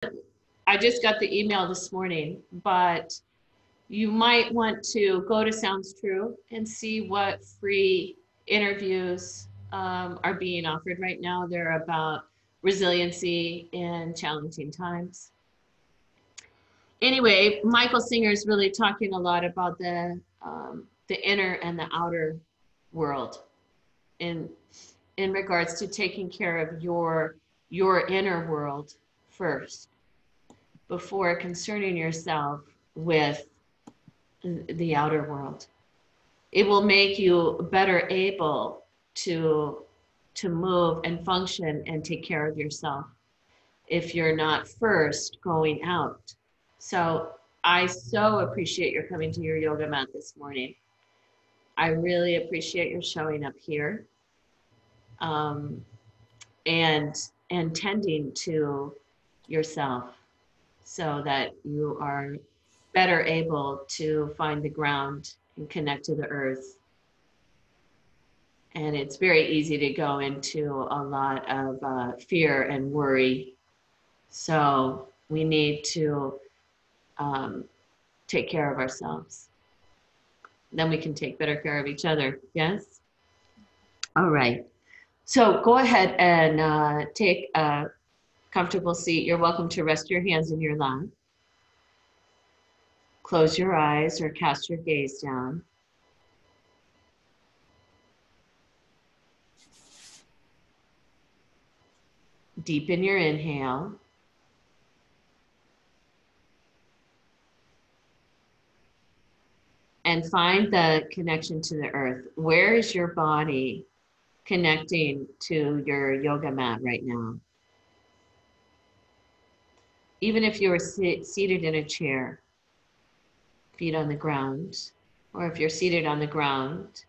I just got the email this morning, but you might want to go to Sounds True and see what free interviews are being offered right now. They're about resiliency in challenging times. Anyway, Michael Singer is really talking a lot about the inner and the outer world in in regards to taking care of your inner world first before concerning yourself with the outer world. It will make you better able to move and function and take care of yourself if you're not first going out. So I so appreciate your coming to your yoga mat this morning. I really appreciate your showing up here, um, and tending to yourself so that you are better able to find the ground and connect to the earth. And it's very easy to go into a lot of fear and worry. So we need to take care of ourselves. Then we can take better care of each other. Yes? All right. So go ahead and take a comfortable seat. You're welcome to rest your hands in your lap. Close your eyes or cast your gaze down. Deepen your inhale. And find the connection to the earth. Where is your body connecting to your yoga mat right now? Even if you're seated in a chair, feet on the ground, or if you're seated on the ground,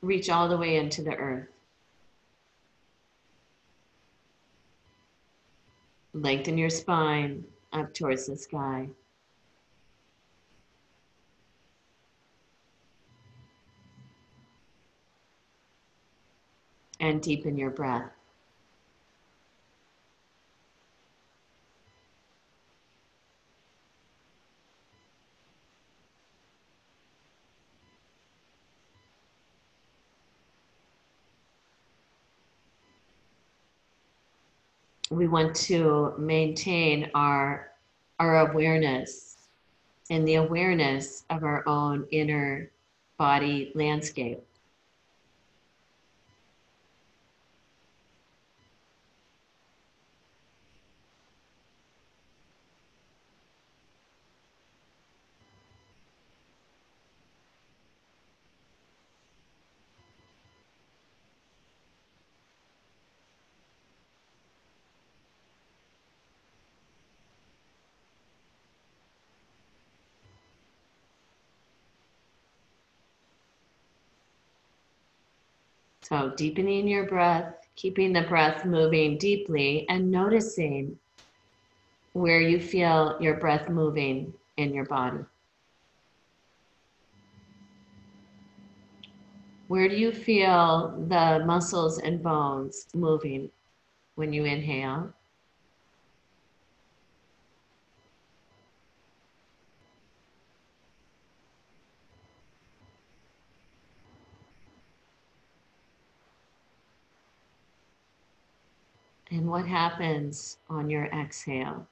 reach all the way into the earth. Lengthen your spine up towards the sky. And deepen your breath. We want to maintain our awareness and the awareness of our own inner body landscape. So deepening your breath, keeping the breath moving deeply and noticing where you feel your breath moving in your body. Where do you feel the muscles and bones moving when you inhale? And what happens on your exhale?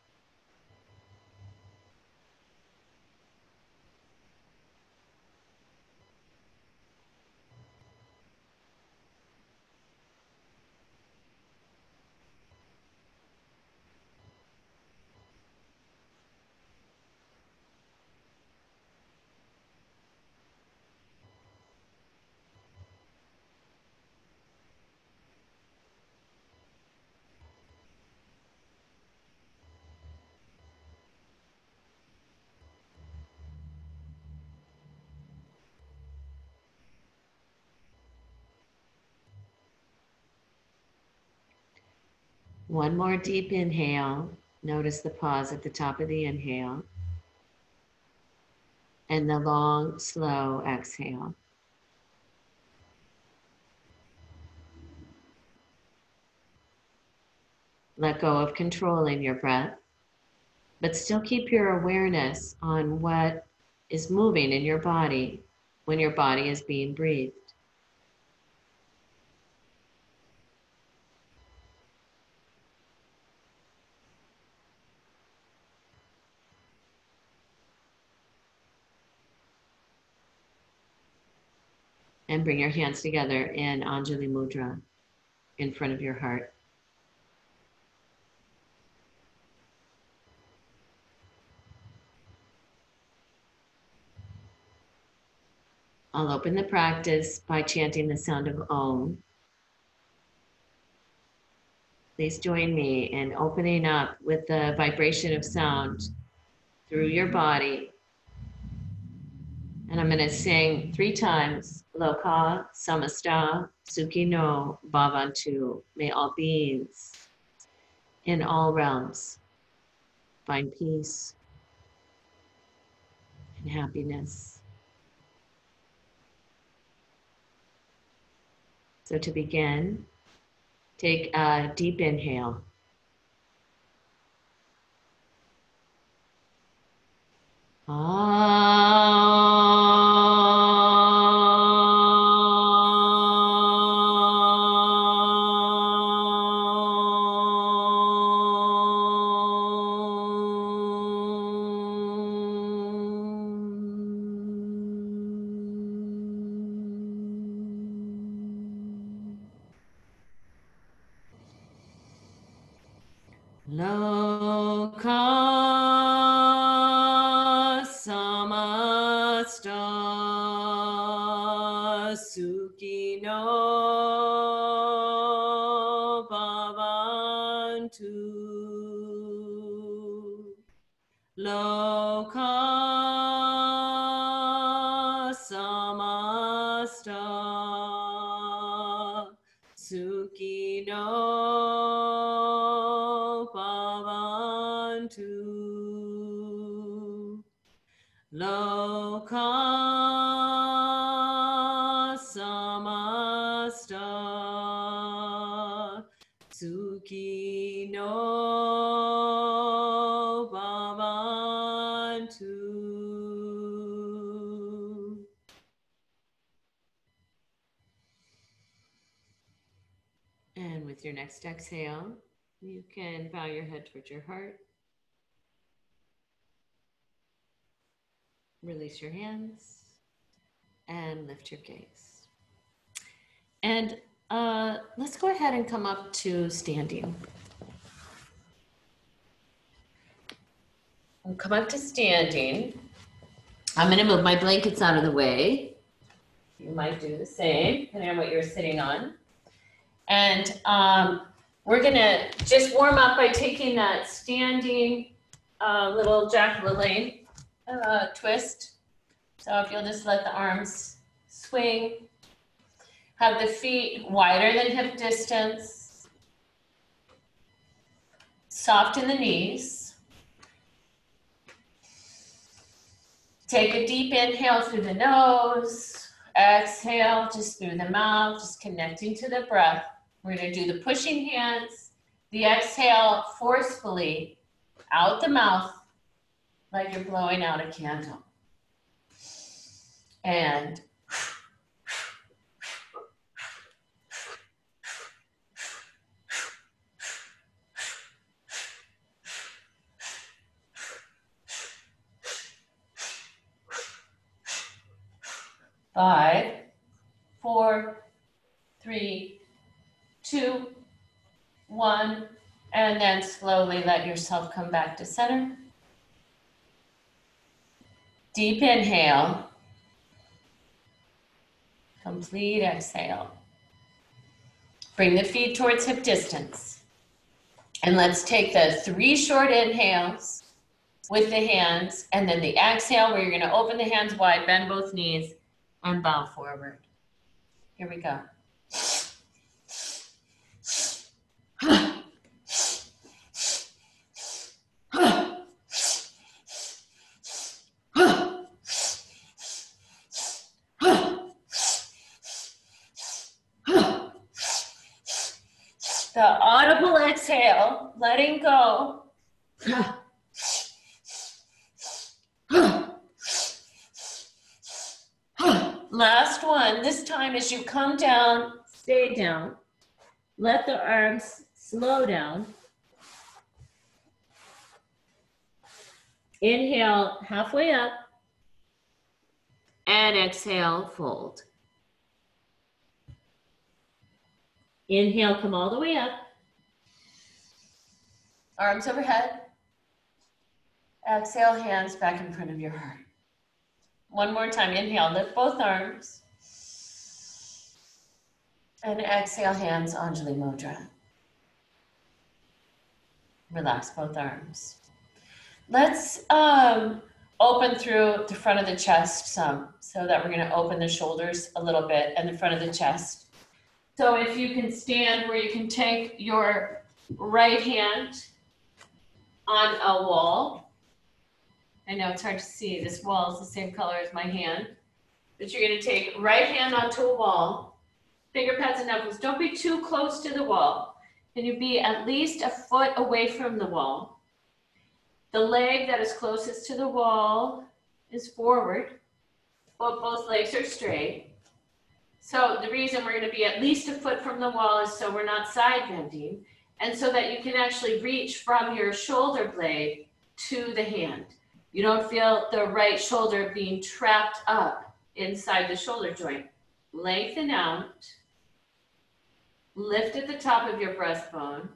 One more deep inhale. Notice the pause at the top of the inhale. And the long, slow exhale. Let go of controlling your breath, but still keep your awareness on what is moving in your body when your body is being breathed. And bring your hands together in Anjali Mudra in front of your heart. I'll open the practice by chanting the sound of Om. Please join me in opening up with the vibration of sound through your body. And I'm going to sing 3 times. Loka, Samasta, Sukhino, Bhavantu. May all beings in all realms find peace and happiness. So to begin, take a deep inhale. Loka samasta sukhino bhavantu. Loka samasta sukhino bhavantu. Loka samasta sukhino bhavantu. And with your next exhale, you can bow your head towards your heart. Release your hands and lift your gaze. And let's go ahead and come up to standing. We'll come up to standing. I'm going to move my blankets out of the way. You might do the same, depending on what you're sitting on. And we're going to just warm up by taking that standing little Jack LaLanne twist. So if you'll just let the arms swing, have the feet wider than hip distance, soften the knees. Take a deep inhale through the nose, exhale just through the mouth, just connecting to the breath. We're going to do the pushing hands, the exhale forcefully out the mouth like you're blowing out a candle. And five, 4, 3, 2, 1, and then slowly let yourself come back to center. Deep inhale. Complete exhale. Bring the feet towards hip distance. And let's take the 3 short inhales with the hands, and then the exhale where you're going to open the hands wide, bend both knees, and bow forward. Here we go. The audible exhale exhale, letting go. Last one. This time as you come down, stay down. Let the arms slow down. Inhale, halfway up. And exhale, fold. Inhale, come all the way up. Arms overhead. Exhale, hands back in front of your heart. One more time. Inhale, lift both arms. And exhale, hands, Anjali Mudra. Relax both arms. Let's open through the front of the chest some, so that we're going to open the shoulders a little bit and the front of the chest. So if you can stand where you can take your right hand on a wall. I know it's hard to see. This wall is the same color as my hand. But you're going to take right hand onto a wall. Finger pads and knuckles. Don't be too close to the wall. Can you be at least a foot away from the wall? The leg that is closest to the wall is forward, but both legs are straight. So the reason we're going to be at least a foot from the wall is so we're not side bending, and so that you can actually reach from your shoulder blade to the hand. You don't feel the right shoulder being trapped up inside the shoulder joint. Lengthen out. Lift at the top of your breastbone.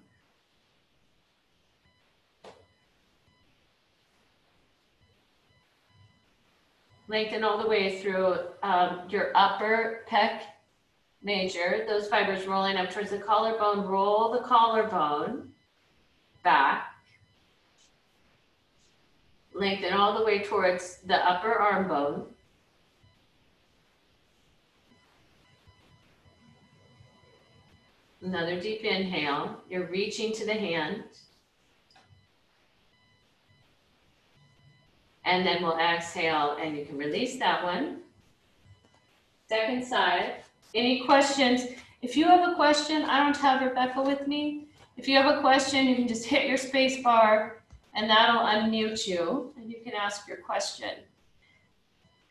Lengthen all the way through your upper pec major. Those fibers rolling up towards the collarbone. Roll the collarbone back. Lengthen all the way towards the upper arm bone. Another deep inhale. You're reaching to the hand. And then we'll exhale and you can release that one. Second side. Any questions? If you have a question, I don't have Rebecca with me. If you have a question, you can just hit your space bar and that'll unmute you and you can ask your question.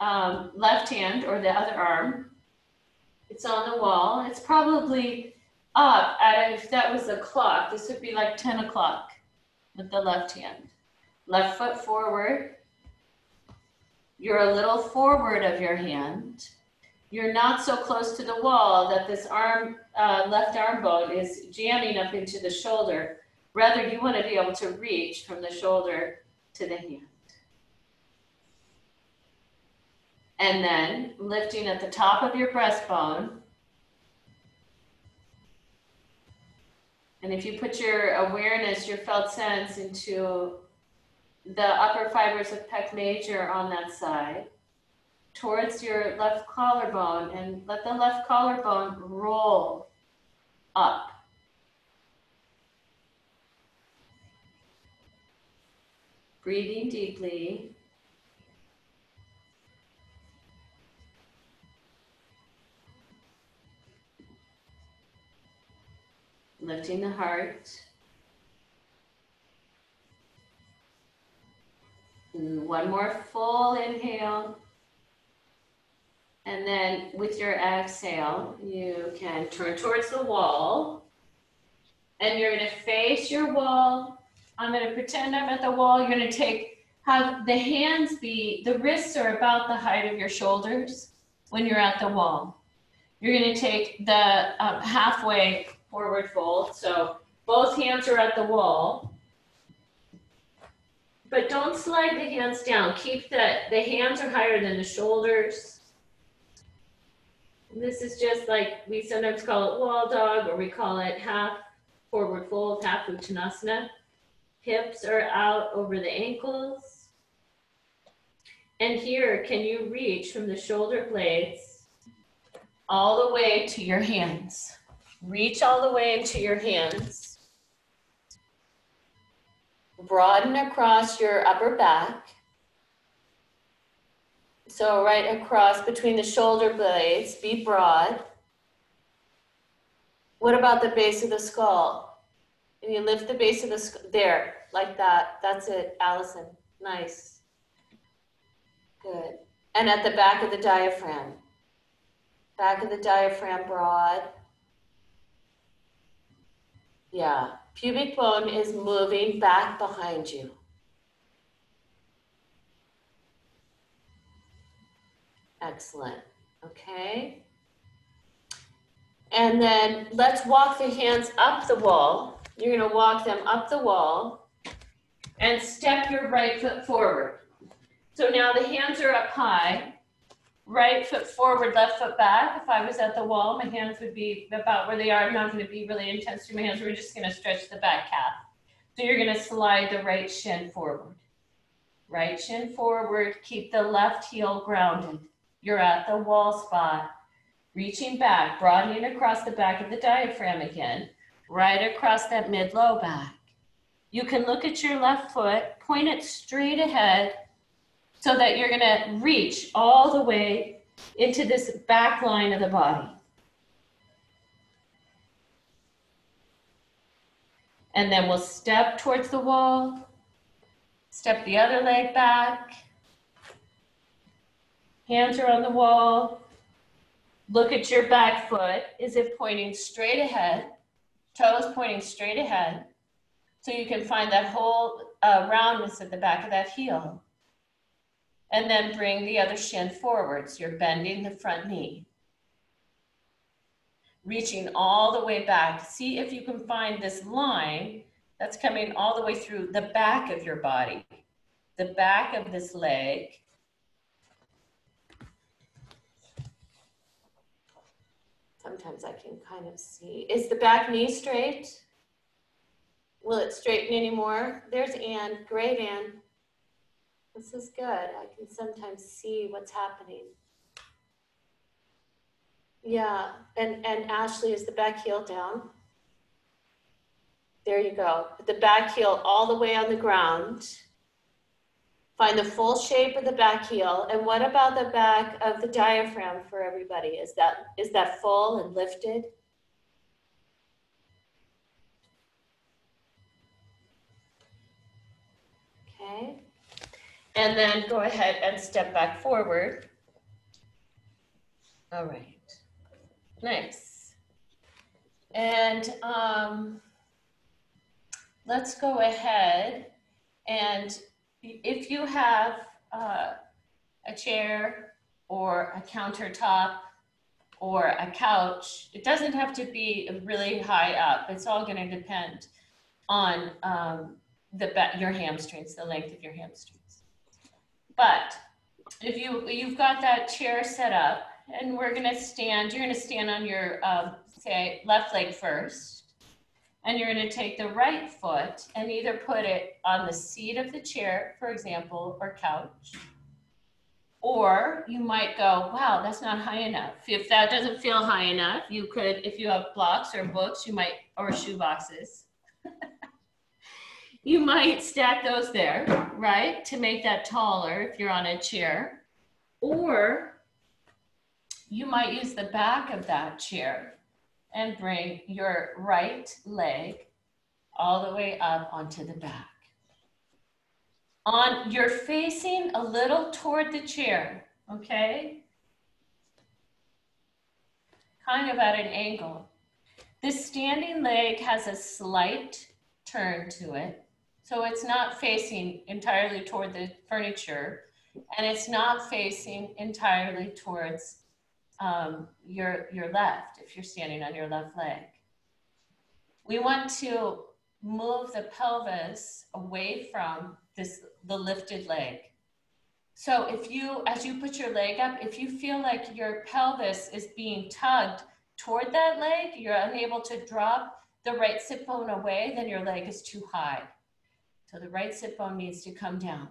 Left hand or the other arm. It's on the wall. It's probably up at, if that was a clock, this would be like 10 o'clock with the left hand. Left foot forward. You're a little forward of your hand. You're not so close to the wall that this arm, left arm bone is jamming up into the shoulder. Rather, you want to be able to reach from the shoulder to the hand. And then lifting at the top of your breastbone. And if you put your awareness, your felt sense into the upper fibers of pec major on that side, towards your left collarbone, and let the left collarbone roll up. Breathing deeply. Lifting the heart. And one more full inhale. And then with your exhale, you can turn towards the wall. And you're going to face your wall. I'm going to pretend I'm at the wall. You're going to have the hands be, the wrists are about the height of your shoulders when you're at the wall. You're going to take the halfway forward fold. So both hands are at the wall. But don't slide the hands down. Keep the hands are higher than the shoulders. And this is just like, we sometimes call it wall dog, or we call it half forward fold, half Uttanasana. Hips are out over the ankles. And here, can you reach from the shoulder blades all the way to your hands? Reach all the way into your hands. Broaden across your upper back. So right across between the shoulder blades, be broad. What about the base of the skull? And you lift the base of the skull, there, like that. That's it, Allison. Nice. Good. And at the back of the diaphragm. Back of the diaphragm broad. Yeah. Pubic bone is moving back behind you. Excellent. Okay. And then let's walk the hands up the wall. You're going to walk them up the wall and step your right foot forward. So now the hands are up high, right foot forward, left foot back. If I was at the wall, my hands would be about where they are. I'm not going to be really intense to my hands. We're just going to stretch the back calf. So you're going to slide the right shin forward. Right shin forward, keep the left heel grounded. You're at the wall spot. Reaching back, broadening across the back of the diaphragm again, right across that mid-low back. You can look at your left foot, point it straight ahead so that you're gonna reach all the way into this back line of the body. And then we'll step towards the wall, step the other leg back, hands are on the wall. Look at your back foot. Is it pointing straight ahead? Toes pointing straight ahead. So you can find that whole roundness at the back of that heel. And then bring the other shin forward. So you're bending the front knee. Reaching all the way back. See if you can find this line that's coming all the way through the back of your body. The back of this leg. Sometimes I can kind of see. Is the back knee straight? Will it straighten anymore? There's Ann. Great, Ann. This is good. I can sometimes see what's happening. Yeah, and Ashley, is the back heel down? There you go. Put the back heel all the way on the ground. Find the full shape of the back heel. And what about the back of the diaphragm for everybody? Is that full and lifted? Okay. And then go ahead and step back forward. All right. Nice. And let's go ahead and if you have a chair or a countertop or a couch, it doesn't have to be really high up. It's all going to depend on your hamstrings, the length of your hamstrings. But if you've got that chair set up, and we're going to stand, you're going to stand on your, say, left leg first. And you're going to take the right foot and either put it on the seat of the chair, for example, or couch. Or you might go, wow, that's not high enough. If that doesn't feel high enough, you could, if you have blocks or books, you might, or shoe boxes, you might stack those there, right? To make that taller if you're on a chair. Or you might use the back of that chair and bring your right leg all the way up onto the back. You're facing a little toward the chair, okay? Kind of at an angle. This standing leg has a slight turn to it. So it's not facing entirely toward the furniture, and it's not facing entirely towards your left, if you're standing on your left leg. We want to move the pelvis away from the lifted leg. So as you put your leg up, if you feel like your pelvis is being tugged toward that leg, you're unable to drop the right sit bone away, then your leg is too high. So the right sit bone needs to come down.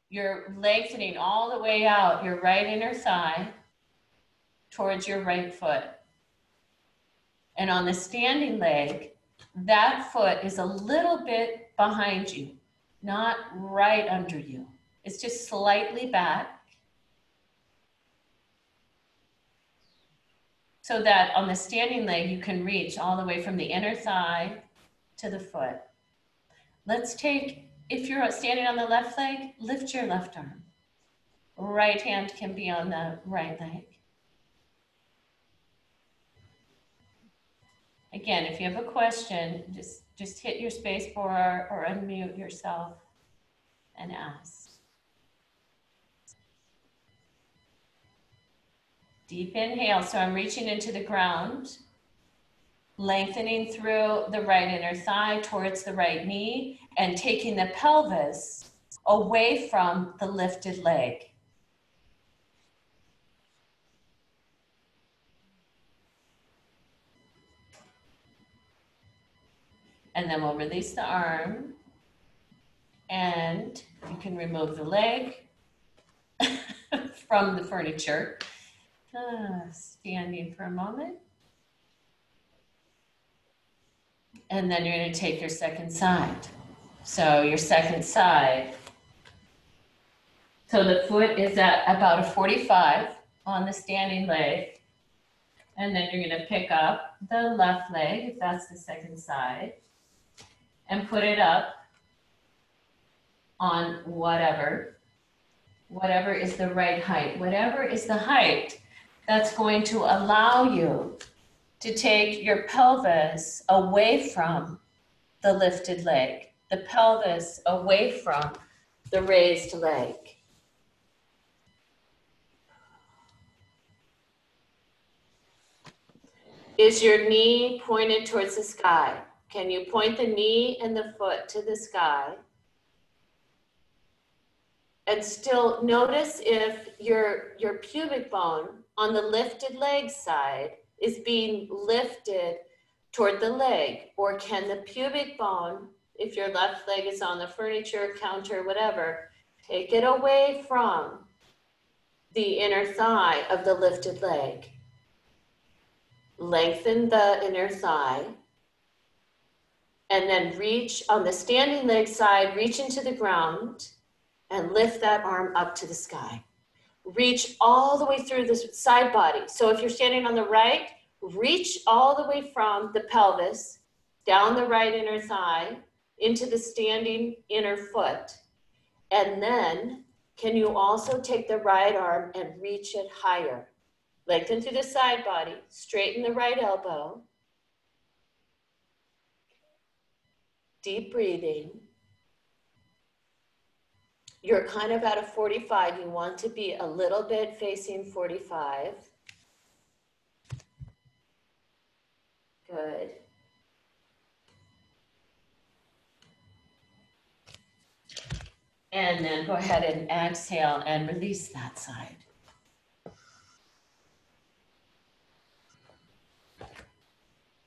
You're lengthening all the way out your right inner thigh towards your right foot. And on the standing leg, that foot is a little bit behind you, not right under you. It's just slightly back. So that on the standing leg, you can reach all the way from the inner thigh to the foot. Let's take, if you're standing on the left leg, lift your left arm. Right hand can be on the right leg. Again, if you have a question, just hit your space bar or unmute yourself and ask. Deep inhale, so I'm reaching into the ground, lengthening through the right inner thigh towards the right knee, and taking the pelvis away from the lifted leg. And then we'll release the arm, and you can remove the leg from the furniture. Standing for a moment. And then you're going to take your second side. So your second side. So the foot is at about a 45 on the standing leg. And then you're going to pick up the left leg, if that's the second side, and put it up on whatever is the right height. Whatever is the height that's going to allow you to take your pelvis away from the lifted leg, the pelvis away from the raised leg. Is your knee pointed towards the sky? Can you point the knee and the foot to the sky? And still notice if your pubic bone on the lifted leg side is being lifted toward the leg, or can the pubic bone, if your left leg is on the furniture, counter, whatever, take it away from the inner thigh of the lifted leg. Lengthen the inner thigh, and then reach on the standing leg side, reach into the ground, and lift that arm up to the sky. Reach all the way through the side body. So if you're standing on the right, reach all the way from the pelvis, down the right inner thigh, into the standing inner foot. And then, can you also take the right arm and reach it higher? Lengthen through the side body, straighten the right elbow. Deep breathing. You're kind of at a 45. You want to be a little bit facing 45. Good. And then go ahead and exhale and release that side.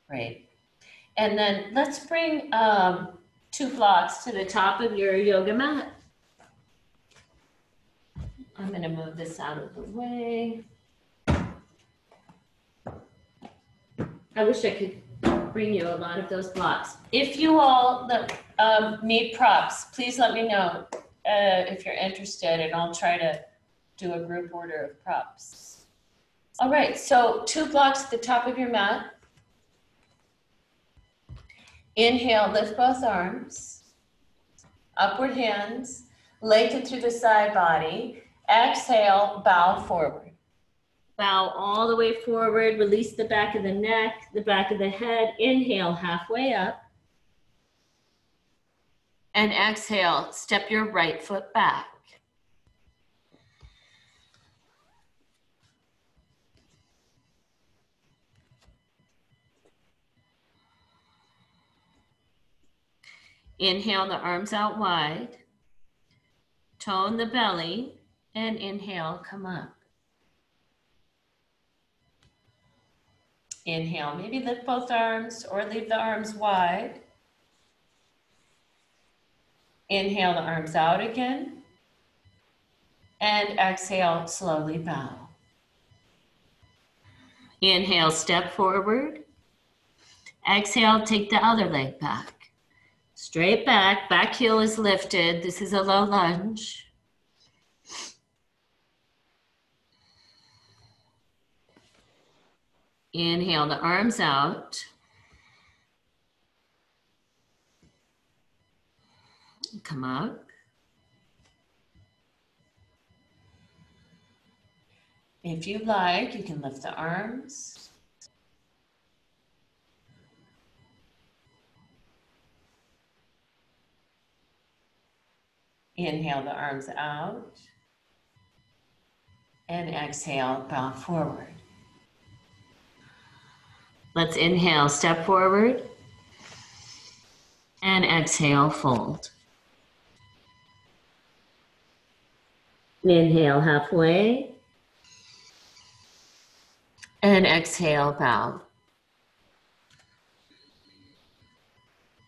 Great. And then let's bring 2 blocks to the top of your yoga mat. I'm going to move this out of the way. I wish I could bring you a lot of those blocks. If you all need props, please let me know if you're interested, and I'll try to do a group order of props. All right, so 2 blocks at the top of your mat. Inhale, lift both arms. Upward hands, lengthen through the side body. Exhale, bow forward. Bow all the way forward, release the back of the neck, the back of the head. Inhale, halfway up. And exhale, step your right foot back. Inhale the arms out wide. Tone the belly, and inhale, come up. Inhale, maybe lift both arms or leave the arms wide. Inhale the arms out again. And exhale, slowly bow. Inhale, step forward. Exhale, take the other leg back. Straight back, back heel is lifted. This is a low lunge. Inhale the arms out. come up. If you like, you can lift the arms. Inhale the arms out. And exhale, bow forward. Let's inhale, step forward. And exhale, fold. Inhale halfway. And exhale, bow.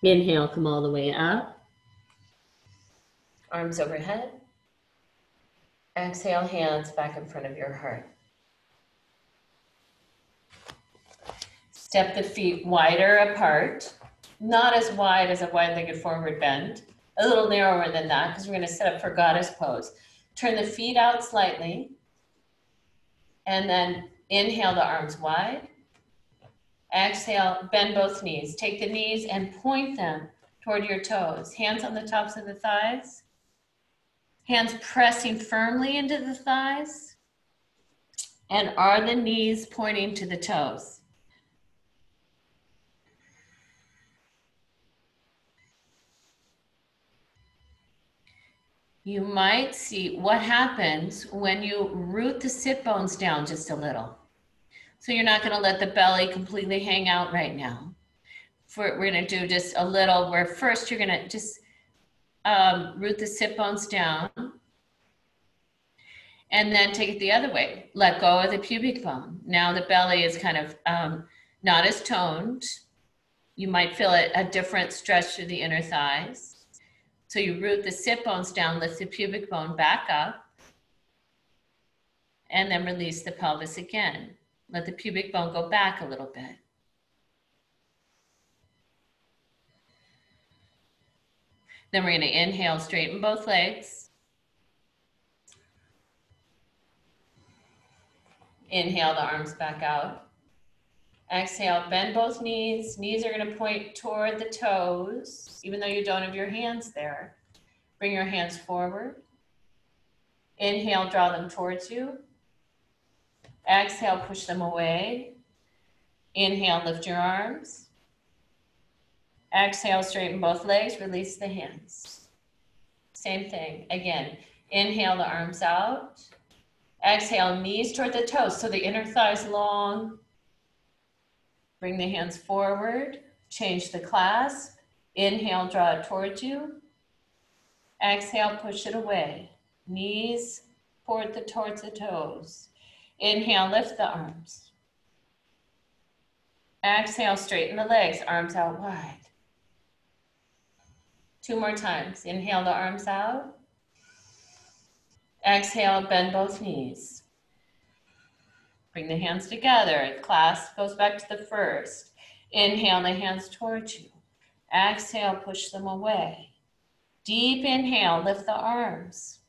Inhale, come all the way up. Arms overhead. Exhale, hands back in front of your heart. Step the feet wider apart. Not as wide as a wide-legged forward bend. A little narrower than that because we're going to set up for goddess pose. Turn the feet out slightly. And then inhale the arms wide. Exhale, bend both knees. Take the knees and point them toward your toes. Hands on the tops of the thighs. Hands pressing firmly into the thighs. And are the knees pointing to the toes? You might see what happens when you root the sit bones down just a little. So you're not going to let the belly completely hang out right now. We're going to do just a little where first you're going to just root the sit bones down. And then take it the other way. Let go of the pubic bone. Now the belly is kind of not as toned. You might feel a different stretch through the inner thighs. So you root the sit bones down, lift the pubic bone back up, and then release the pelvis again. Let the pubic bone go back a little bit. Then we're going to inhale, straighten both legs. Inhale the arms back out. Exhale, bend both knees. Knees are going to point toward the toes, even though you don't have your hands there. Bring your hands forward. Inhale, draw them towards you. Exhale, push them away. Inhale, lift your arms. Exhale, straighten both legs, release the hands. Same thing. Again, inhale the arms out. Exhale, knees toward the toes, so the inner thigh is long. Bring the hands forward, change the clasp. Inhale, draw it towards you. Exhale, push it away. Knees towards the toes. Inhale, lift the arms. Exhale, straighten the legs, arms out wide. 2 more times. Inhale the arms out. Exhale, bend both knees. Bring the hands together. Clasp goes back to the first. Inhale the hands towards you. Exhale, push them away. Deep inhale, lift the arms.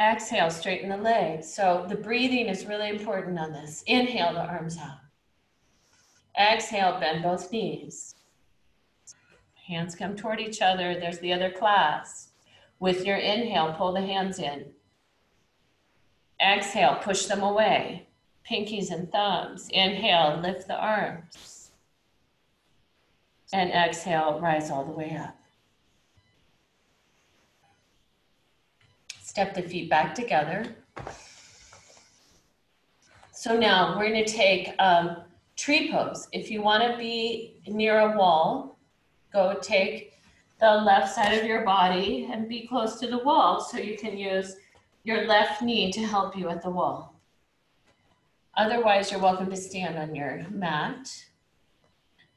Exhale, straighten the legs. So the breathing is really important on this. Inhale the arms out. Exhale, bend both knees. Hands come toward each other. There's the other clasp. With your inhale, pull the hands in. Exhale, push them away. Pinkies and thumbs. Inhale, lift the arms. And exhale, rise all the way up. Step the feet back together. So now we're going to take tree pose. If you want to be near a wall, go take the left side of your body and be close to the wall so you can use your left knee to help you at the wall. Otherwise, you're welcome to stand on your mat.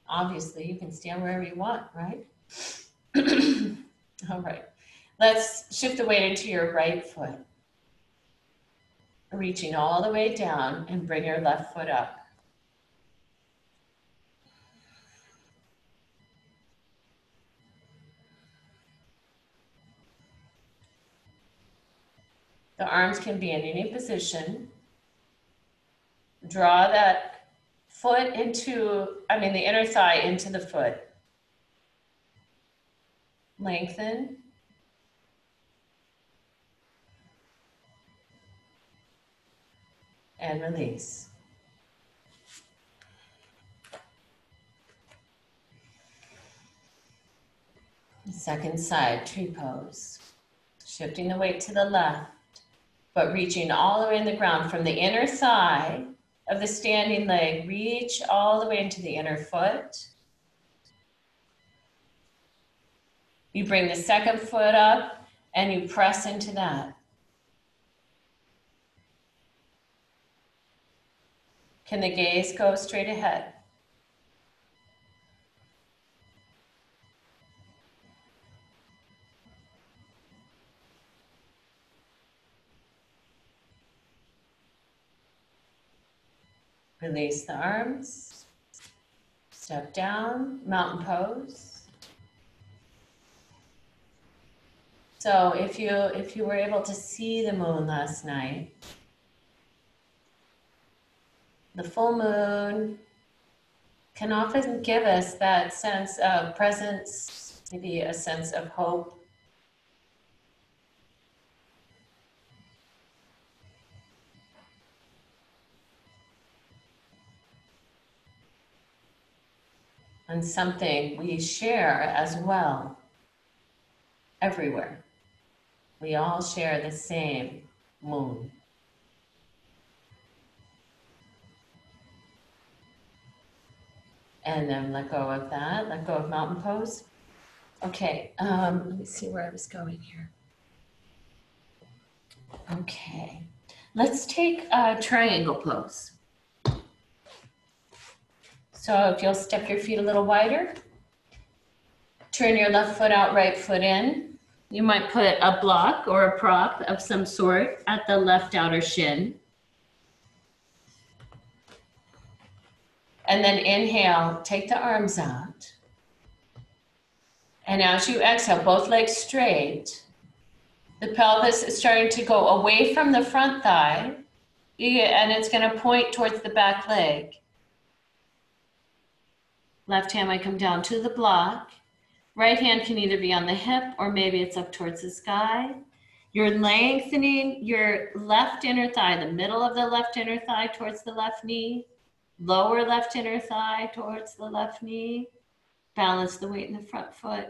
Obviously, you can stand wherever you want, right? All right. Let's shift the weight into your right foot. Reaching all the way down and bring your left foot up. The arms can be in any position. Draw that foot into, the inner thigh into the foot. lengthen, and release. Second side, tree pose. Shifting the weight to the left, but reaching all the way in the ground from the inner thigh of the standing leg. Reach all the way into the inner foot. You bring the second foot up and you press into that. Can the gaze go straight ahead? Release the arms. Step down, mountain pose. So if you were able to see the moon last night, the full moon can often give us that sense of presence, maybe a sense of hope. And something we share as well, everywhere. We all share the same moon. And then let go of that, let go of mountain pose. Okay, let me see where I was going here. Okay, let's take a triangle pose. So if you'll step your feet a little wider, turn your left foot out, right foot in. You might put a block or a prop of some sort at the left outer shin. And then inhale, take the arms out. And as you exhale, both legs straight. The pelvis is starting to go away from the front thigh, and it's going to point towards the back leg. Left hand might come down to the block. Right hand can either be on the hip or maybe it's up towards the sky. You're lengthening your left inner thigh, the middle of the left inner thigh towards the left knee. Lower left inner thigh towards the left knee. Balance the weight in the front foot.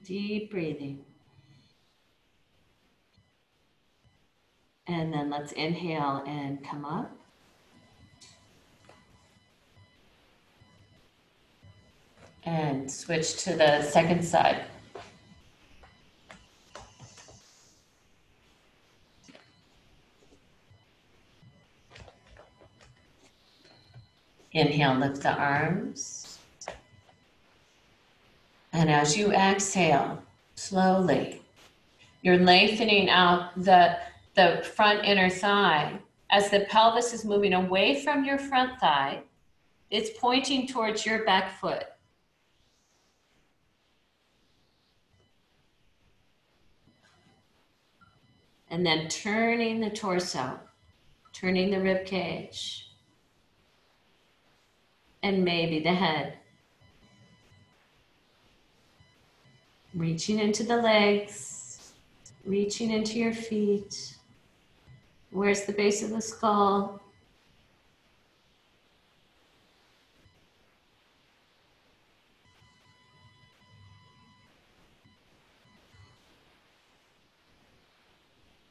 Deep breathing. And then let's inhale and come up. And switch to the second side. Inhale, lift the arms. And as you exhale, slowly, you're lengthening out the front inner thigh. As the pelvis is moving away from your front thigh, it's pointing towards your back foot. And then turning the torso, turning the rib cage, and maybe the head. Reaching into the legs, reaching into your feet. Where's the base of the skull?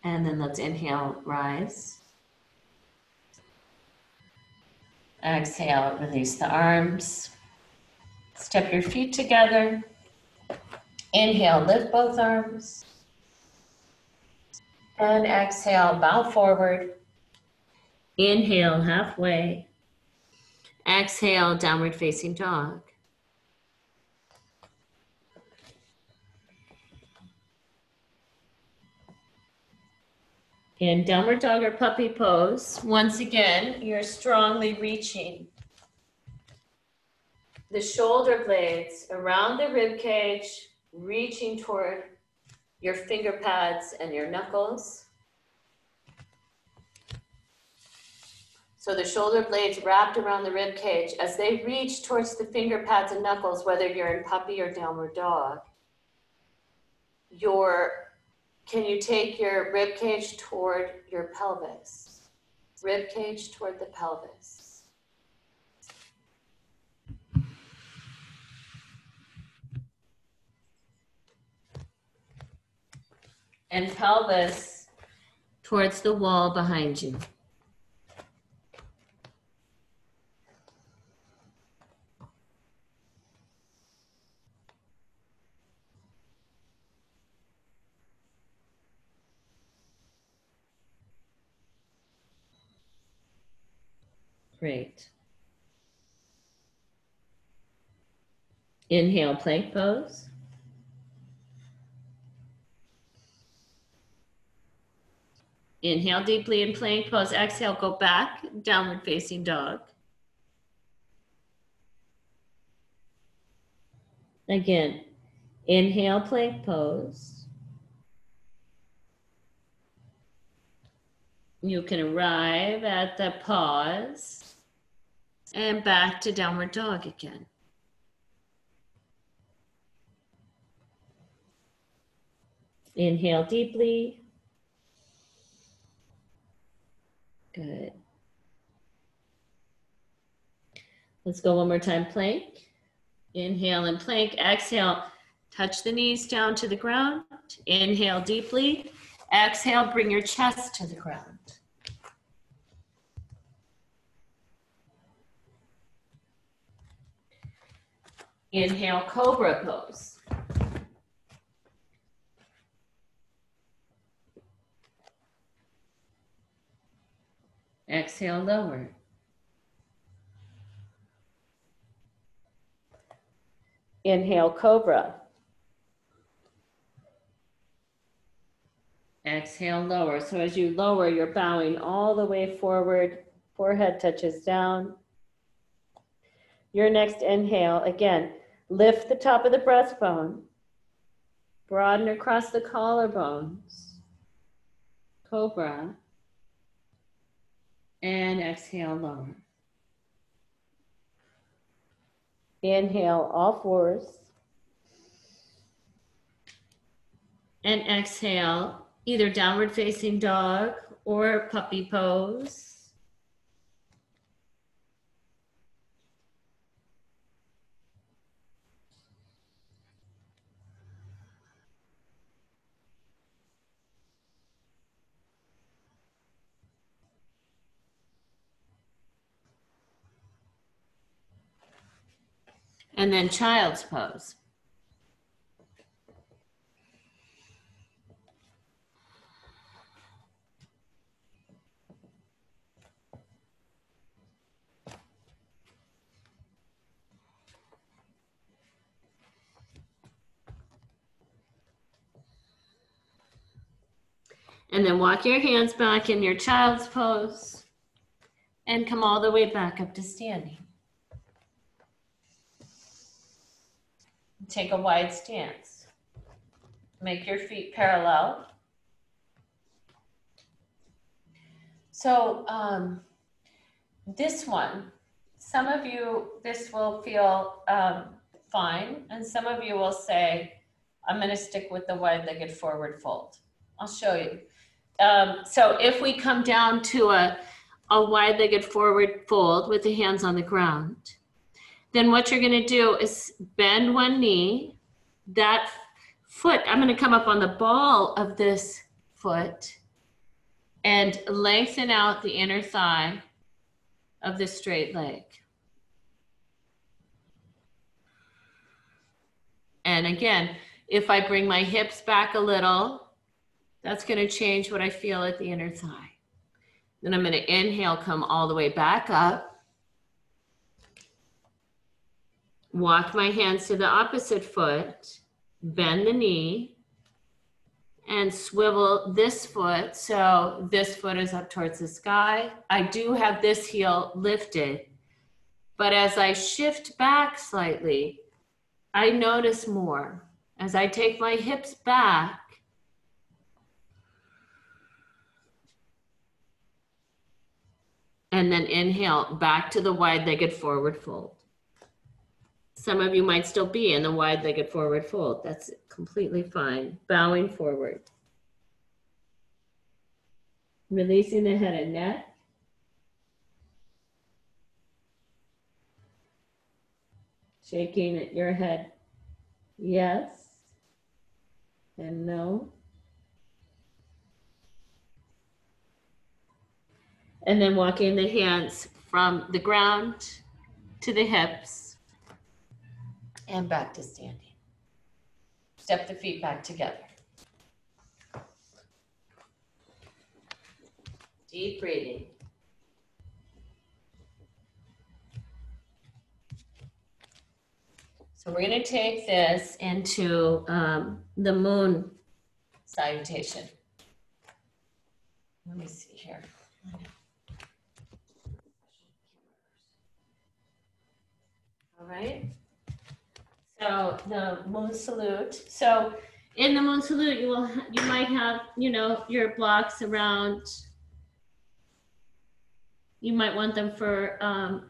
And then let's inhale, rise. Exhale, release the arms. Step your feet together. Inhale, lift both arms. And exhale, bow forward. Inhale, halfway. Exhale, downward facing dog. In downward dog or puppy pose, once again, you're strongly reaching the shoulder blades around the rib cage, reaching toward your finger pads and your knuckles. So the shoulder blades wrapped around the rib cage as they reach towards the finger pads and knuckles, whether you're in puppy or downward dog. Can you take your rib cage toward your pelvis? Rib cage toward the pelvis. And pelvis towards the wall behind you. Great. Inhale, plank pose. Inhale deeply in plank pose. Exhale, go back, downward facing dog. Again, inhale, plank pose. You can arrive at the pause and back to downward dog again. Inhale deeply. Good. Let's go one more time, plank. Inhale and plank. Exhale, touch the knees down to the ground. Inhale deeply. Exhale, bring your chest to the ground. Inhale, cobra pose. Exhale, lower. Inhale, cobra. Exhale, lower. So as you lower, you're bowing all the way forward. Forehead touches down. Your next inhale, again, lift the top of the breastbone. Broaden across the collarbones. Cobra. And exhale, lower. Inhale, all fours. And exhale, either downward facing dog or puppy pose. And then child's pose. And then walk your hands back in your child's pose and come all the way back up to standing. Take a wide stance. Make your feet parallel. So this one, some of you, this will feel fine, and some of you will say, I'm going to stick with the wide-legged forward fold. I'll show you. So if we come down to a wide-legged forward fold with the hands on the ground, then what you're going to do is bend one knee. That foot, I'm going to come up on the ball of this foot and lengthen out the inner thigh of the straight leg. And again, if I bring my hips back a little, that's going to change what I feel at the inner thigh. Then I'm going to inhale, come all the way back up. Walk my hands to the opposite foot, bend the knee, and swivel this foot so this foot is up towards the sky. I do have this heel lifted. But as I shift back slightly, I notice more. As I take my hips back, and then inhale back to the wide-legged forward fold. Some of you might still be in the wide-legged forward fold. That's completely fine. Bowing forward. Releasing the head and neck. Shaking your head. Yes and no. And then walking the hands from the ground to the hips and back to standing. Step the feet back together. Deep breathing. So we're going to take this into the moon salutation. Let me see here. All right. So the moon salute. So in the moon salute, you might have, you know, your blocks around. You might want them for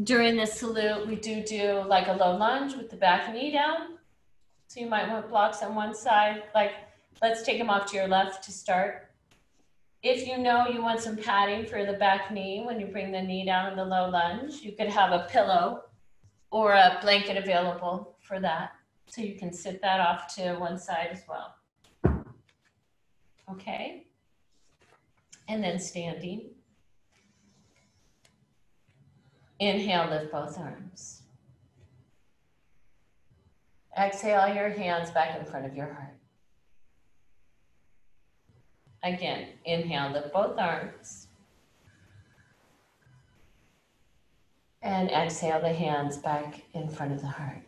during the salute. We do like a low lunge with the back knee down. So you might want blocks on one side. Like, let's take them off to your left to start. If you know you want some padding for the back knee when you bring the knee down in the low lunge, you could have a pillow or a blanket available for that. So you can sit that off to one side as well. Okay. And then standing. Inhale, lift both arms. Exhale your hands back in front of your heart. Again, inhale, lift both arms. And exhale the hands back in front of the heart.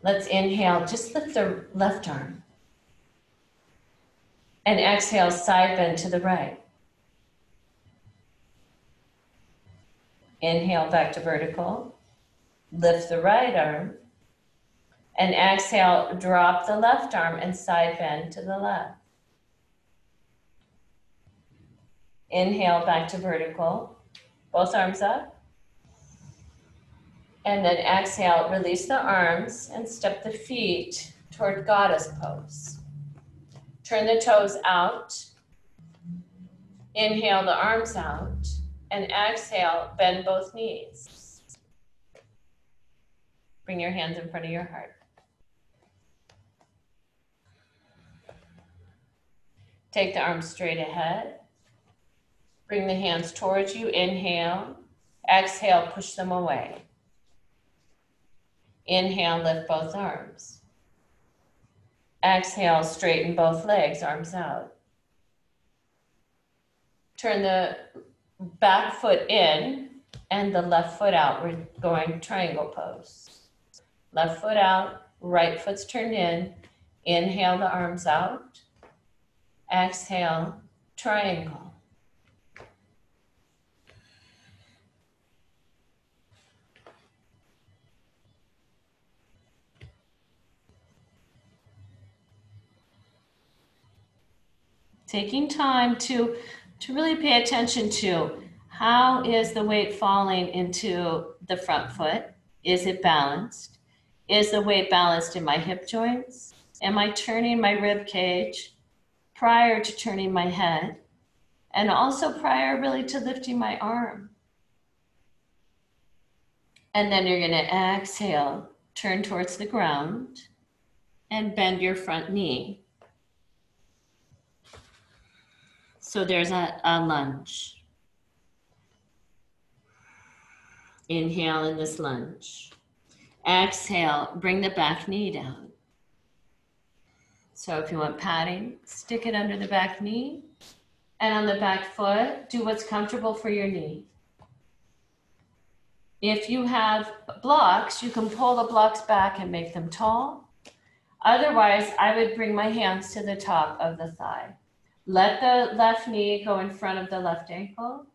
Let's inhale, just lift the left arm. And exhale, side bend to the right. Inhale back to vertical. Lift the right arm. And exhale, drop the left arm and side bend to the left. Inhale back to vertical. Both arms up. And then exhale, release the arms and step the feet toward goddess pose. Turn the toes out. Inhale the arms out. And exhale, bend both knees. Bring your hands in front of your heart. Take the arms straight ahead. Bring the hands towards you. Inhale. Exhale, push them away. Inhale, lift both arms. Exhale, straighten both legs, arms out. Turn the back foot in and the left foot out. We're going triangle pose. Left foot out, right foot's turned in. Inhale the arms out. Exhale, triangle. Taking time to really pay attention to how is the weight falling into the front foot? Is it balanced? Is the weight balanced in my hip joints? Am I turning my rib cage prior to turning my head? And also prior really to lifting my arm. And then you're gonna exhale, turn towards the ground and bend your front knee. So there's a lunge. Inhale in this lunge. Exhale, bring the back knee down. So if you want padding, stick it under the back knee. And on the back foot, do what's comfortable for your knee. If you have blocks, you can pull the blocks back and make them tall. Otherwise, I would bring my hands to the top of the thigh. Let the left knee go in front of the left ankle.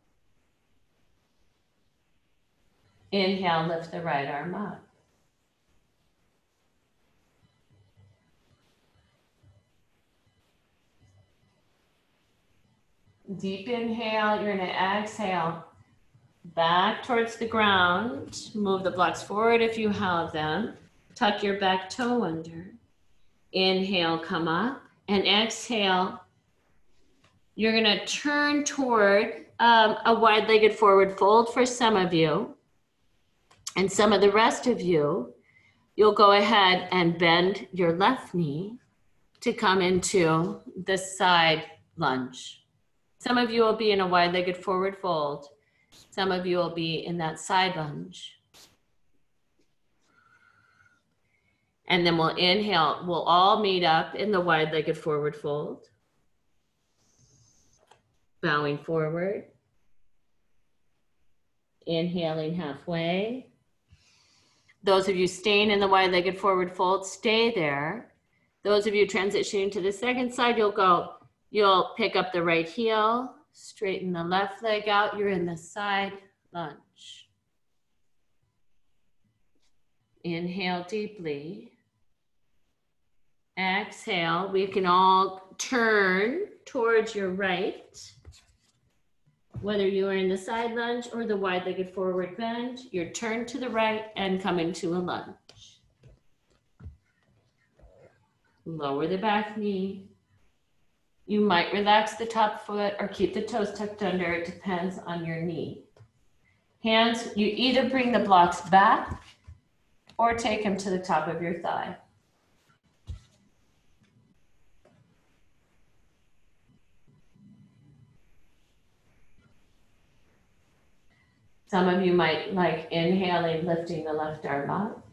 Inhale, lift the right arm up. Deep inhale, you're gonna exhale back towards the ground. Move the blocks forward if you have them. Tuck your back toe under. Inhale, come up, and exhale. You're gonna turn toward a wide-legged forward fold for some of you. And some of the rest of you, you'll go ahead and bend your left knee to come into the side lunge. Some of you will be in a wide-legged forward fold. Some of you will be in that side lunge. And then we'll inhale. We'll all meet up in the wide-legged forward fold. Bowing forward. Inhaling halfway. Those of you staying in the wide-legged forward fold, stay there. Those of you transitioning to the second side, you'll pick up the right heel, straighten the left leg out. You're in the side lunge. Inhale deeply. Exhale. We can all turn towards your right. Whether you are in the side lunge or the wide-legged forward bend, you're turned to the right and come into a lunge. Lower the back knee. You might relax the top foot or keep the toes tucked under. It depends on your knee. Hands, you either bring the blocks back or take them to the top of your thigh. Some of you might like inhaling, lifting the left arm up,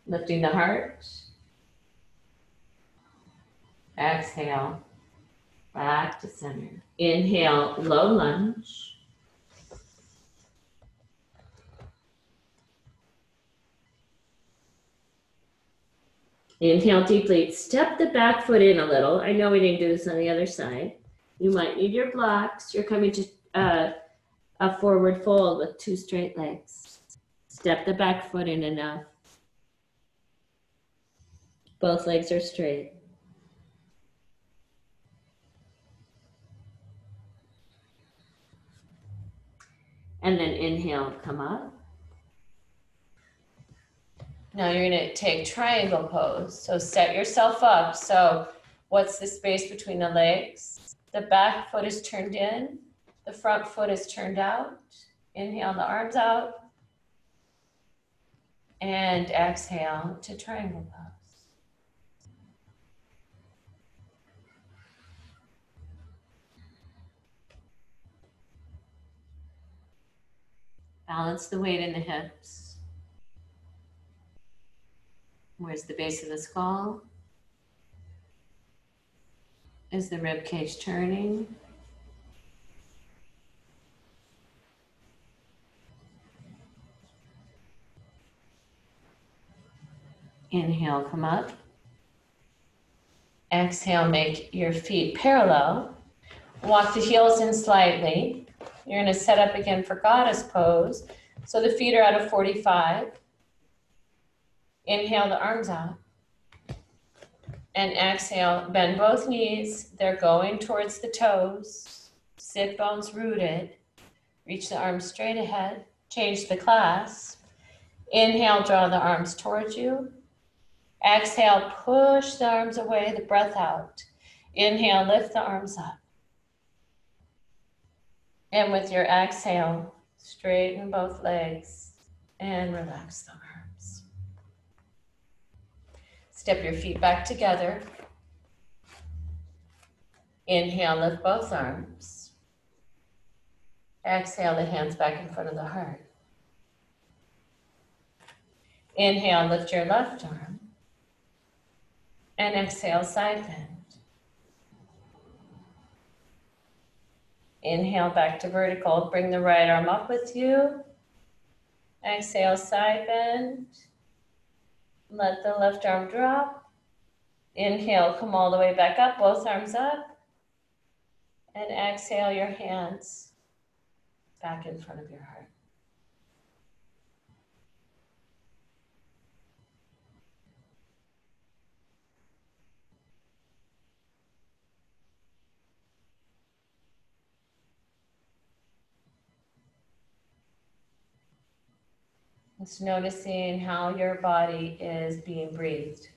lifting the heart. Exhale, back to center. Inhale, low lunge. Inhale deeply. Step the back foot in a little. I know we didn't do this on the other side. You might need your blocks. You're coming to a forward fold with two straight legs. Step the back foot in enough. Both legs are straight. And then inhale, come up. Now you're gonna take triangle pose. So set yourself up. So what's the space between the legs? The back foot is turned in. The front foot is turned out. Inhale the arms out. And exhale to triangle pose. Balance the weight in the hips. Where's the base of the skull? Is the rib cage turning? Inhale, come up. Exhale, make your feet parallel. Walk the heels in slightly. You're going to set up again for goddess pose. So the feet are out of 45. Inhale the arms out. And exhale, bend both knees. They're going towards the toes. Sit bones rooted. Reach the arms straight ahead. Change the clasp. Inhale, draw the arms towards you. Exhale, push the arms away, the breath out. Inhale, lift the arms up. And with your exhale, straighten both legs and relax the arms. Step your feet back together. Inhale, lift both arms. Exhale, the hands back in front of the heart. Inhale, lift your left arm. And exhale, side bend. Inhale, back to vertical. Bring the right arm up with you. Exhale, side bend. Let the left arm drop. Inhale, come all the way back up, both arms up. And exhale, your hands back in front of your heart. Just noticing how your body is being breathed.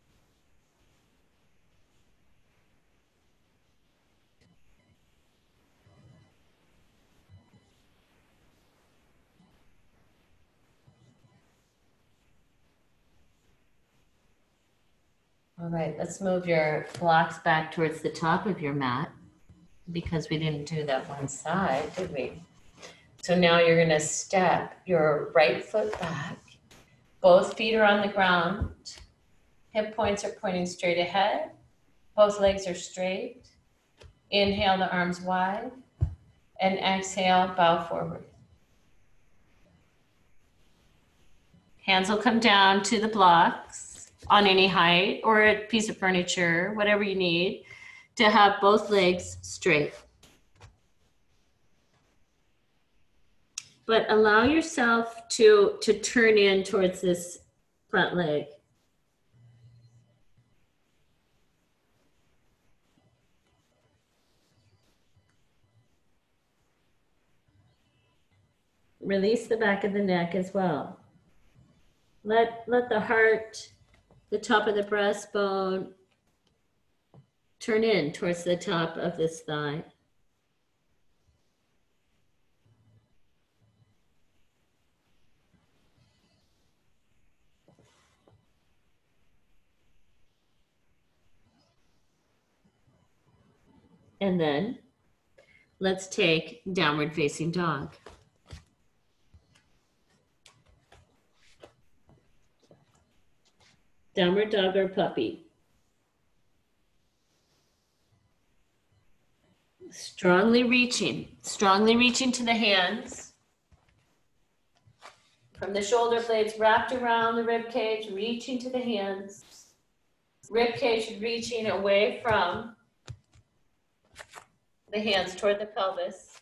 All right, let's move your blocks back towards the top of your mat because we didn't do that one side, did we? So now you're going to step your right foot back. Both feet are on the ground. Hip points are pointing straight ahead. Both legs are straight. Inhale the arms wide. And exhale, bow forward. Hands will come down to the blocks on any height or a piece of furniture, whatever you need to have both legs straight. But allow yourself to turn in towards this front leg. Release the back of the neck as well. Let the heart, the top of the breastbone, turn in towards the top of this thigh. And then let's take downward facing dog. Downward dog or puppy. Strongly reaching to the hands. From the shoulder blades wrapped around the rib cage, reaching to the hands. Rib cage reaching away from the hands toward the pelvis.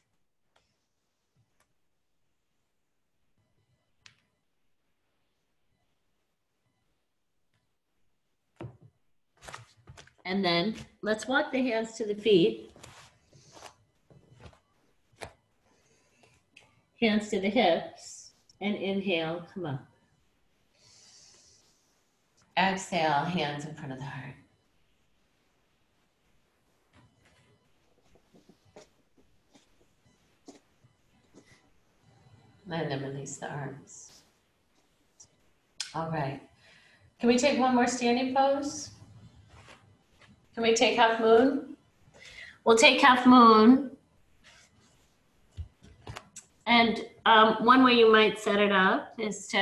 And then let's walk the hands to the feet. Hands to the hips, and inhale, come up. Exhale, hands in front of the heart. And then release the arms. All right. Can we take one more standing pose? Can we take half moon? We'll take half moon. And one way you might set it up is